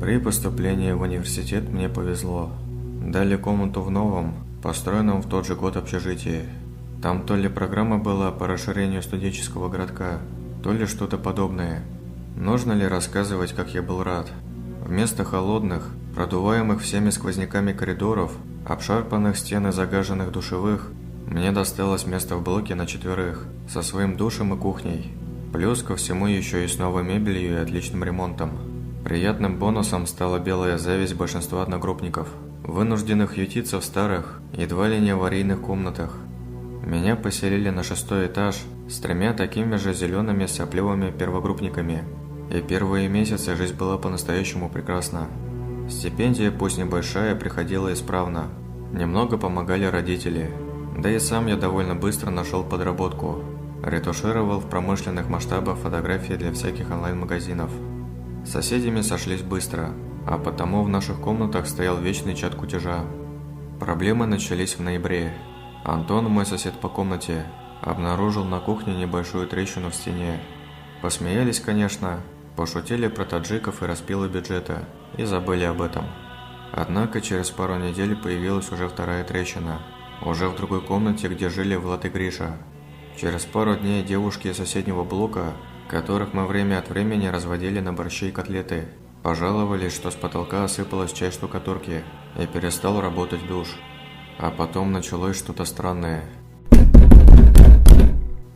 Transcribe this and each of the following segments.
При поступлении в университет мне повезло. Дали комнату в новом, построенном в тот же год общежитии. Там то ли программа была по расширению студенческого городка, то ли что-то подобное. Нужно ли рассказывать, как я был рад? Вместо холодных, продуваемых всеми сквозняками коридоров, обшарпанных стен и загаженных душевых, мне досталось место в блоке на 4, со своим душем и кухней. Плюс ко всему еще и с новой мебелью и отличным ремонтом. Приятным бонусом стала белая зависть большинства одногруппников, вынужденных ютиться в старых, едва ли не аварийных комнатах. Меня поселили на 6-й этаж с 3 такими же зелеными сопливыми первогруппниками, и первые месяцы жизнь была по-настоящему прекрасна. Стипендия, пусть небольшая, приходила исправно. Немного помогали родители, да и сам я довольно быстро нашел подработку. Ретушировал в промышленных масштабах фотографии для всяких онлайн-магазинов. С соседями сошлись быстро, а потому в наших комнатах стоял вечный чат кутежа. Проблемы начались в ноябре. Антон, мой сосед по комнате, обнаружил на кухне небольшую трещину в стене. Посмеялись, конечно, пошутили про таджиков и распилы бюджета, и забыли об этом. Однако через пару недель появилась уже вторая трещина, уже в другой комнате, где жили Влад и Гриша. Через пару дней девушки из соседнего блока, которых мы время от времени разводили на борщи и котлеты, пожаловались, что с потолка осыпалась часть штукатурки и перестал работать душ. А потом началось что-то странное.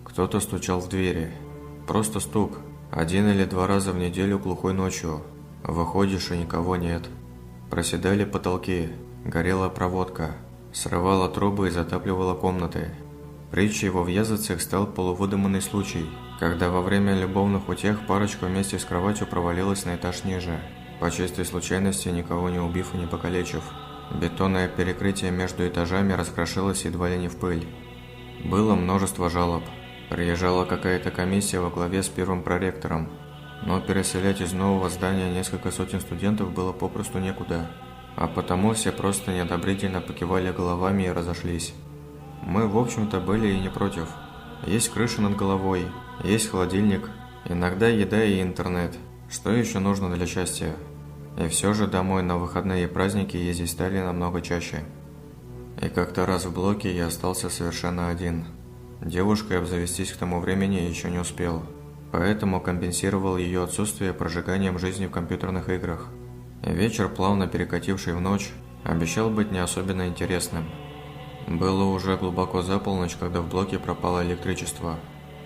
Кто-то стучал в двери. Просто стук. 1 или 2 раза в неделю глухой ночью. Выходишь, и никого нет. Проседали потолки, горела проводка, срывала трубы и затапливала комнаты. Притчей во Вьязовцах стал полувыдуманный случай, когда во время любовных утех парочка вместе с кроватью провалилась на этаж ниже, по чистой случайности никого не убив и не покалечив. Бетонное перекрытие между этажами раскрошилось едва ли не в пыль. Было множество жалоб. Приезжала какая-то комиссия во главе с первым проректором, но переселять из нового здания несколько сотен студентов было попросту некуда, а потому все просто неодобрительно покивали головами и разошлись. Мы, в общем-то, были и не против. Есть крыша над головой, есть холодильник, иногда еда и интернет. Что еще нужно для счастья? И все же домой на выходные и праздники ездить стали намного чаще. И как-то раз в блоке я остался совершенно один. Девушкой обзавестись к тому времени еще не успел, поэтому компенсировал ее отсутствие прожиганием жизни в компьютерных играх. И вечер, плавно перекативший в ночь, обещал быть не особенно интересным. Было уже глубоко за полночь, когда в блоке пропало электричество.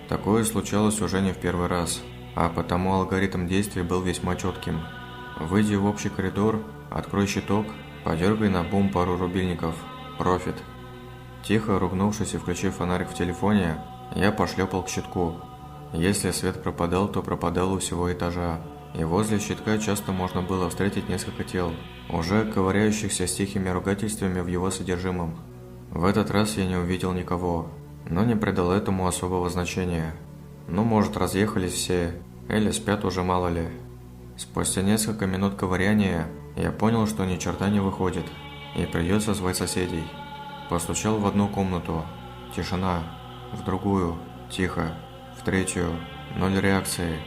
Такое случалось уже не в первый раз, а потому алгоритм действий был весьма четким. Выйди в общий коридор, открой щиток, подергай на бум пару рубильников. Профит. Тихо ругнувшись и включив фонарик в телефоне, я пошлепал к щитку. Если свет пропадал, то пропадал у всего этажа, и возле щитка часто можно было встретить несколько тел, уже ковыряющихся с тихими ругательствами в его содержимом. В этот раз я не увидел никого, но не придал этому особого значения. Ну, может, разъехались все, или спят уже, мало ли. Спустя несколько минут ковыряния я понял, что ни черта не выходит, и придется звать соседей. Постучал в одну комнату. Тишина. В другую. Тихо. В третью. Ноль реакции.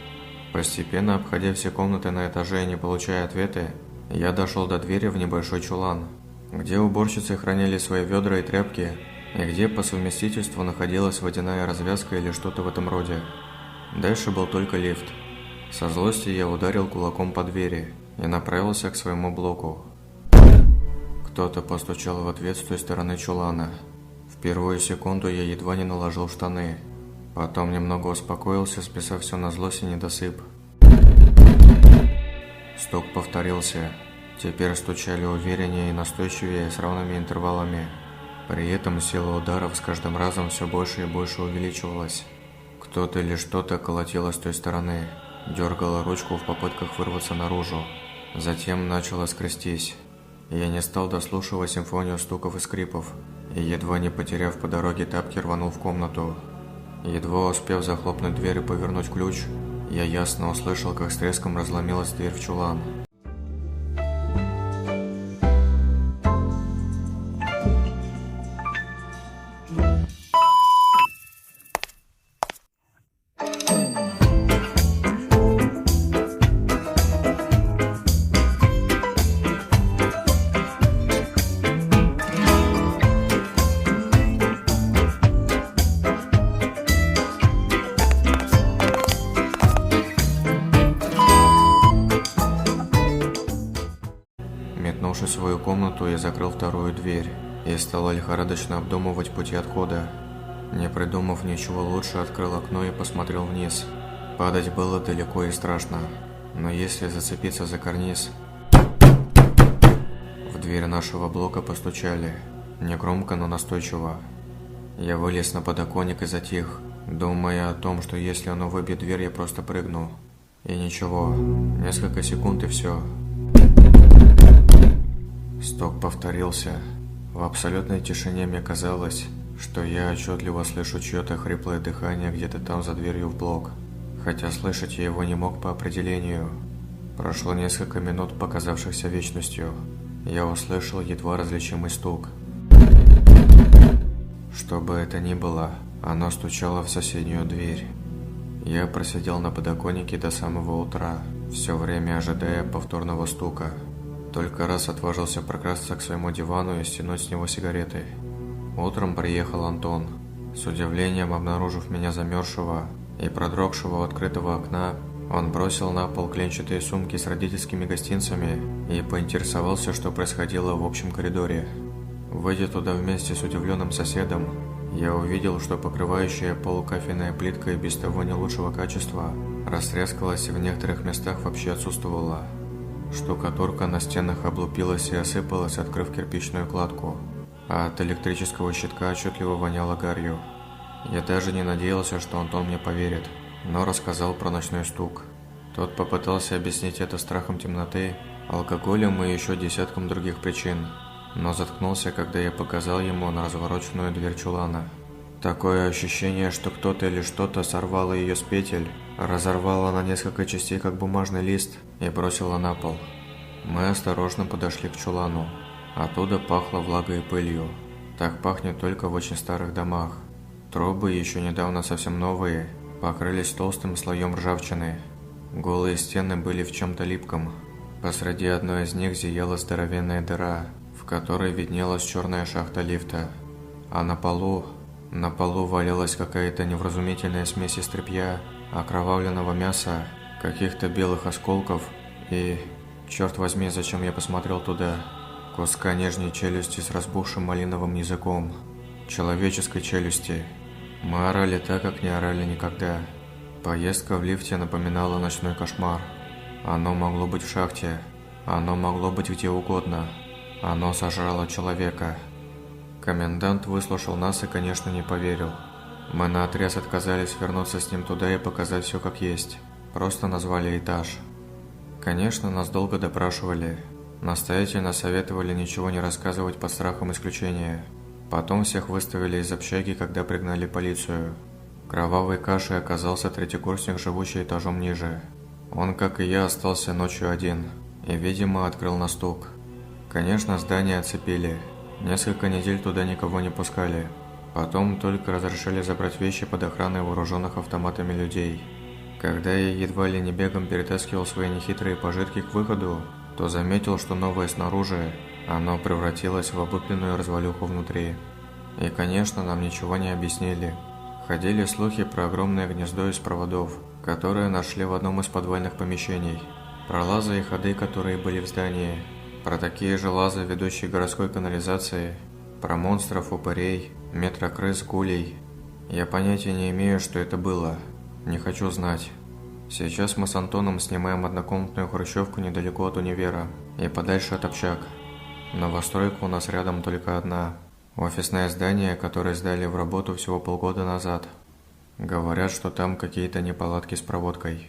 Постепенно обходя все комнаты на этаже и не получая ответы, я дошел до двери в небольшой чулан, где уборщицы хранили свои ведра и тряпки, и где по совместительству находилась водяная развязка или что-то в этом роде. Дальше был только лифт. Со злости я ударил кулаком по двери и направился к своему блоку. Кто-то постучал в ответ с той стороны чулана. В первую секунду я едва не наложил штаны. Потом немного успокоился, списав все на злость и недосып. Стук повторился. Теперь стучали увереннее и настойчивее, с равными интервалами. При этом сила ударов с каждым разом все больше и больше увеличивалась. Кто-то или что-то колотило с той стороны, дергало ручку в попытках вырваться наружу. Затем начало скрестись. Я не стал дослушивать симфонию стуков и скрипов, и, едва не потеряв по дороге тапки, рванул в комнату. Едва успев захлопнуть дверь и повернуть ключ, я ясно услышал, как с треском разломилась дверь в чулан. Метнувшись в свою комнату, я закрыл вторую дверь и стал лихорадочно обдумывать пути отхода. Не придумав ничего лучше, открыл окно и посмотрел вниз. Падать было далеко и страшно, но если зацепиться за карниз... В дверь нашего блока постучали, негромко, но настойчиво. Я вылез на подоконник и затих, думая о том, что если оно выбьет дверь, я просто прыгну. И ничего, несколько секунд и все. Стук повторился. В абсолютной тишине мне казалось, что я отчетливо слышу чье-то хриплое дыхание где-то там за дверью в блок, хотя слышать я его не мог по определению. Прошло несколько минут, показавшихся вечностью. Я услышал едва различимый стук. Что бы это ни было, оно стучало в соседнюю дверь. Я просидел на подоконнике до самого утра, все время ожидая повторного стука. Только раз отважился прокрасться к своему дивану и стянуть с него сигареты. Утром приехал Антон. С удивлением обнаружив меня замерзшего и продрогшего у открытого окна, он бросил на пол клетчатые сумки с родительскими гостинцами и поинтересовался, что происходило в общем коридоре. Выйдя туда вместе с удивленным соседом, я увидел, что покрывающая пол кафельная плитка и без того не лучшего качества растрескалась и в некоторых местах вообще отсутствовала. Штукатурка на стенах облупилась и осыпалась, открыв кирпичную кладку, а от электрического щитка отчетливо воняло гарью. Я даже не надеялся, что Антон мне поверит, но рассказал про ночной стук. Тот попытался объяснить это страхом темноты, алкоголем и еще десятком других причин, но заткнулся, когда я показал ему на развороченную дверь чулана. Такое ощущение, что кто-то или что-то сорвало ее с петель, разорвало на несколько частей, как бумажный лист, и бросило на пол. Мы осторожно подошли к чулану. Оттуда пахло влагой и пылью. Так пахнет только в очень старых домах. Трубы, еще недавно совсем новые, покрылись толстым слоем ржавчины. Голые стены были в чем-то липком. Посреди одной из них зияла здоровенная дыра, в которой виднелась черная шахта лифта. А на полу валялась какая-то невразумительная смесь из тряпья, окровавленного мяса, каких-то белых осколков и, черт возьми, зачем я посмотрел туда, куска нижней челюсти с разбухшим малиновым языком, человеческой челюсти. Мы орали так, как не орали никогда. Поездка в лифте напоминала ночной кошмар. Оно могло быть в шахте. Оно могло быть где угодно. Оно сожрало человека. Комендант выслушал нас и, конечно, не поверил. Мы наотрез отказались вернуться с ним туда и показать все как есть. Просто назвали этаж. Конечно, нас долго допрашивали. Настоятельно советовали ничего не рассказывать под страхом исключения. Потом всех выставили из общаги, когда пригнали полицию. Кровавой кашей оказался третьекурсник, живущий этажом ниже. Он, как и я, остался ночью один и, видимо, открыл на стук. Конечно, здание оцепили. Несколько недель туда никого не пускали. Потом только разрешили забрать вещи под охраной вооруженных автоматами людей. Когда я едва ли не бегом перетаскивал свои нехитрые пожитки к выходу, то заметил, что новое снаружи, оно превратилось в облупленную развалюху внутри. И, конечно, нам ничего не объяснили. Ходили слухи про огромное гнездо из проводов, которые нашли в одном из подвальных помещений, про лазы и ходы, которые были в здании, про такие же лазы, ведущие к городской канализации, про монстров, упырей, метрокрыс, гулей. Я понятия не имею, что это было. Не хочу знать. Сейчас мы с Антоном снимаем однокомнатную хрущевку недалеко от универа и подальше от общак. Новостройка у нас рядом только одна. Офисное здание, которое сдали в работу всего полгода назад. Говорят, что там какие-то неполадки с проводкой.